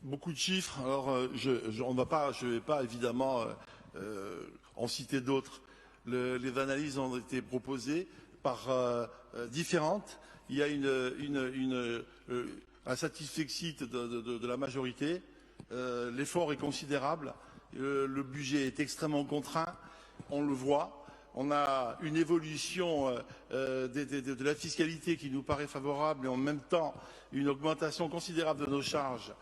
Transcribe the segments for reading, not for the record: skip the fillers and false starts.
Beaucoup de chiffres. Alors, je ne vais pas évidemment en citer d'autres. Les analyses ont été proposées par différentes. Il y a un satisfecit de la majorité. L'effort est considérable. Le budget est extrêmement contraint. On le voit. On a une évolution de la fiscalité qui nous paraît favorable et en même temps une augmentation considérable de nos charges.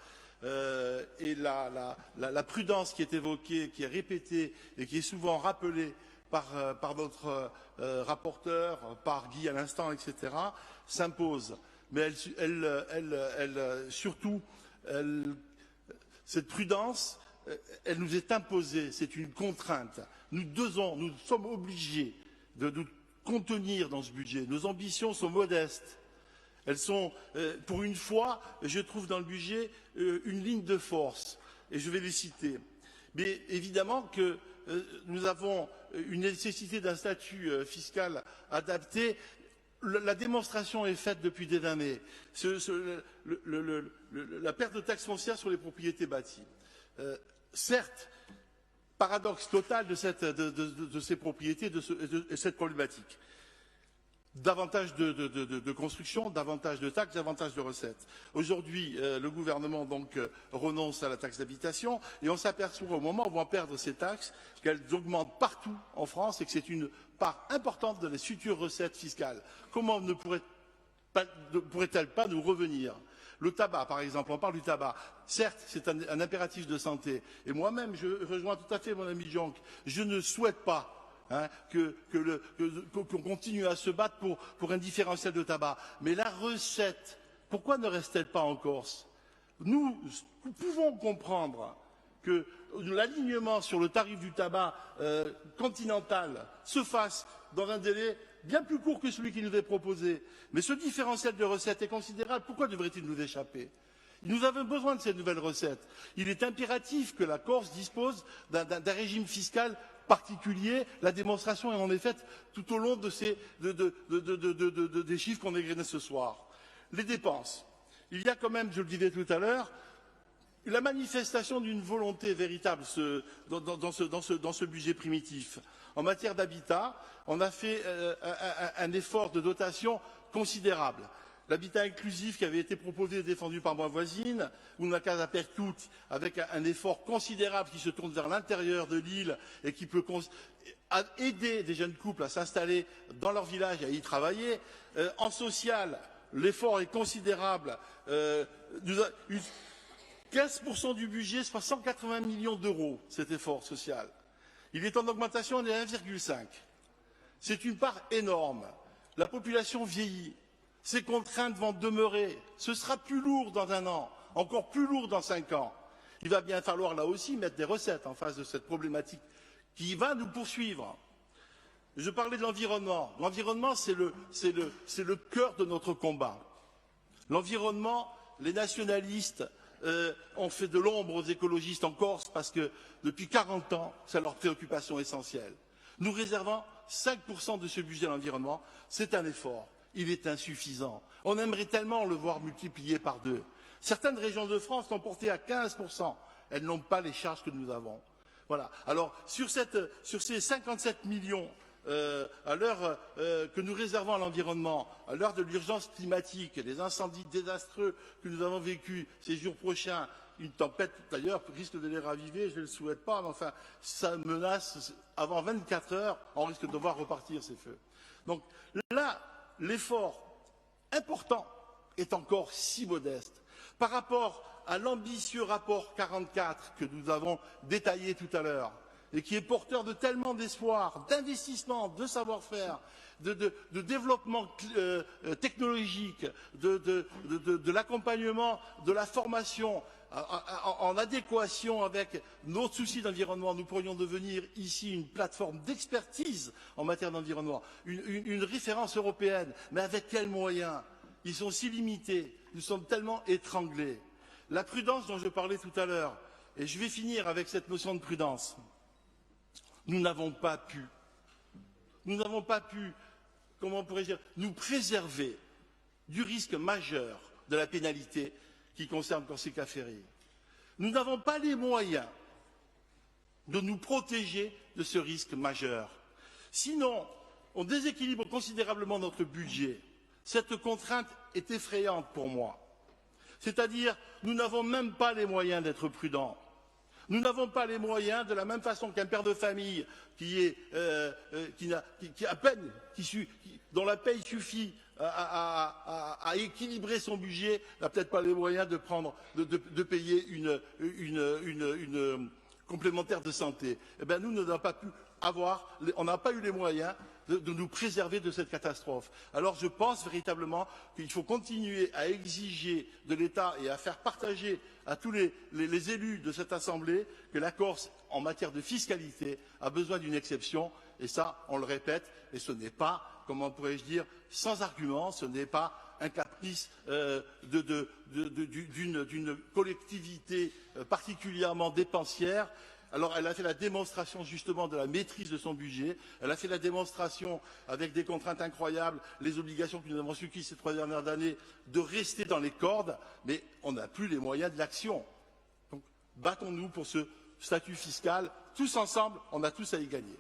Et la prudence qui est évoquée, qui est répétée et qui est souvent rappelée par notre rapporteur, par Guy à l'instant, etc., s'impose. Mais surtout, cette prudence, elle nous est imposée, c'est une contrainte. Nous sommes obligés de nous contenir dans ce budget. Nos ambitions sont modestes. Elles sont, pour une fois, je trouve dans le budget une ligne de force, et je vais les citer. Mais évidemment que nous avons une nécessité d'un statut fiscal adapté. La démonstration est faite depuis des années. La perte de taxe foncière sur les propriétés bâties. Certes, paradoxe total de ces propriétés, de cette problématique. Davantage de construction, davantage de taxes, davantage de recettes. Aujourd'hui, le gouvernement donc renonce à la taxe d'habitation et on s'aperçoit au moment où on va perdre ces taxes qu'elles augmentent partout en France et que c'est une part importante de les futures recettes fiscales. Comment ne pourrait-elle pas nous revenir? Le tabac, par exemple, on parle du tabac. Certes, c'est un impératif de santé. Et moi-même, je rejoins tout à fait mon ami Jonc. Je ne souhaite pas qu'on continue à se battre pour un différentiel de tabac. Mais la recette, pourquoi ne reste-t-elle pas en Corse? Nous pouvons comprendre que l'alignement sur le tarif du tabac continental se fasse dans un délai bien plus court que celui qui nous est proposé. Mais ce différentiel de recettes est considérable. Pourquoi devrait-il nous échapper? Nous avons besoin de ces nouvelles recettes. Il est impératif que la Corse dispose d'un régime fiscal particulier. La démonstration est en est faite tout au long de des chiffres qu'on égrenait ce soir. Les dépenses. Il y a quand même, je le disais tout à l'heure, la manifestation d'une volonté véritable dans ce budget primitif. En matière d'habitat, on a fait un effort de dotation considérable. L'habitat inclusif qui avait été proposé et défendu par ma voisine, Una Casa per Tutti, avec un effort considérable qui se tourne vers l'intérieur de l'île et qui peut aider des jeunes couples à s'installer dans leur village et à y travailler. En social, l'effort est considérable. 15% du budget, soit 180 millions d'euros, cet effort social. Il est en augmentation de 1,5. C'est une part énorme. La population vieillit. Ces contraintes vont demeurer. Ce sera plus lourd dans un an, encore plus lourd dans 5 ans. Il va bien falloir là aussi mettre des recettes en face de cette problématique qui va nous poursuivre. Je parlais de l'environnement. L'environnement, c'est le cœur de notre combat. L'environnement, les nationalistes ont fait de l'ombre aux écologistes en Corse parce que depuis 40 ans, c'est leur préoccupation essentielle. Nous réservons 5% de ce budget à l'environnement. C'est un effort. Il est insuffisant. On aimerait tellement le voir multiplié par 2. Certaines régions de France sont portées à 15%. Elles n'ont pas les charges que nous avons. Voilà. Alors, sur ces 57 millions à l'heure que nous réservons à l'environnement, à l'heure de l'urgence climatique, les incendies désastreux que nous avons vécus ces jours prochains, une tempête d'ailleurs risque de les raviver, je ne le souhaite pas, mais enfin, ça menace, avant 24 heures, on risque de voir repartir ces feux. Donc là, l'effort important est encore si modeste par rapport à l'ambitieux rapport 44 que nous avons détaillé tout à l'heure et qui est porteur de tellement d'espoir, d'investissement, de savoir-faire, de développement technologique, de l'accompagnement, de la formation en adéquation avec nos soucis d'environnement. Nous pourrions devenir ici une plateforme d'expertise en matière d'environnement, une référence européenne. Mais avec quels moyens? Ils sont si limités, nous sommes tellement étranglés. La prudence dont je parlais tout à l'heure, et je vais finir avec cette notion de prudence. Nous n'avons pas pu, comment pourrais-je dire, nous préserver du risque majeur de la pénalité qui concerne Corsica Ferry. Nous n'avons pas les moyens de nous protéger de ce risque majeur. Sinon, on déséquilibre considérablement notre budget. Cette contrainte est effrayante pour moi. C'est-à-dire, nous n'avons même pas les moyens d'être prudents. Nous n'avons pas les moyens, de la même façon qu'un père de famille dont la paye suffit à équilibrer son budget, n'a peut-être pas les moyens de payer une complémentaire de santé. Eh bien, nous n'avons pas pu on n'a pas eu les moyens de nous préserver de cette catastrophe. Alors je pense véritablement qu'il faut continuer à exiger de l'État et à faire partager à tous les élus de cette Assemblée que la Corse, en matière de fiscalité, a besoin d'une exception. Et ça, on le répète, et ce n'est pas, comment pourrais-je dire, sans argument, ce n'est pas un caprice d'une collectivité particulièrement dépensière. Alors, elle a fait la démonstration justement de la maîtrise de son budget. Elle a fait la démonstration, avec des contraintes incroyables, les obligations que nous avons suivies ces 3 dernières années, de rester dans les cordes, mais on n'a plus les moyens de l'action. Donc, battons-nous pour ce statut fiscal. Tous ensemble, on a tous à y gagner.